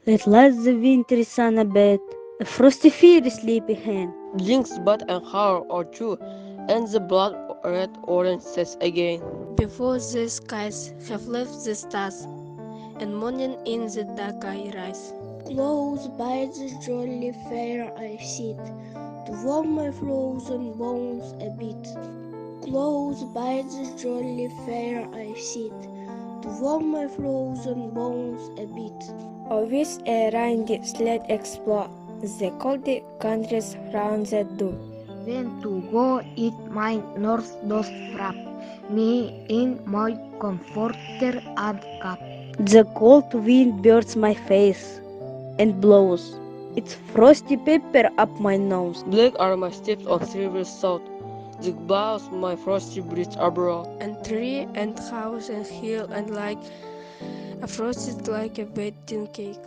It lights the wintry sun a bit, a frosty fear sleepy hand. Blinks but and hour or two, and the blood red orange sets again. Before the skies have left the stars, and morning in the dark I rise. Close by the jolly fire I sit, to warm my frozen bones a bit. Close by the jolly fire I sit, to warm my frozen bones a bit. Always a randy sled explore the cold countries round the door. When to go eat my North Dost wrap me in my comforter and cup. The cold wind burns my face and blows its frosty pepper up my nose. Black are my steps on silver salt. The boughs my frosty bridge abroad. And tree and house and hill and like a frosted like a wedding cake.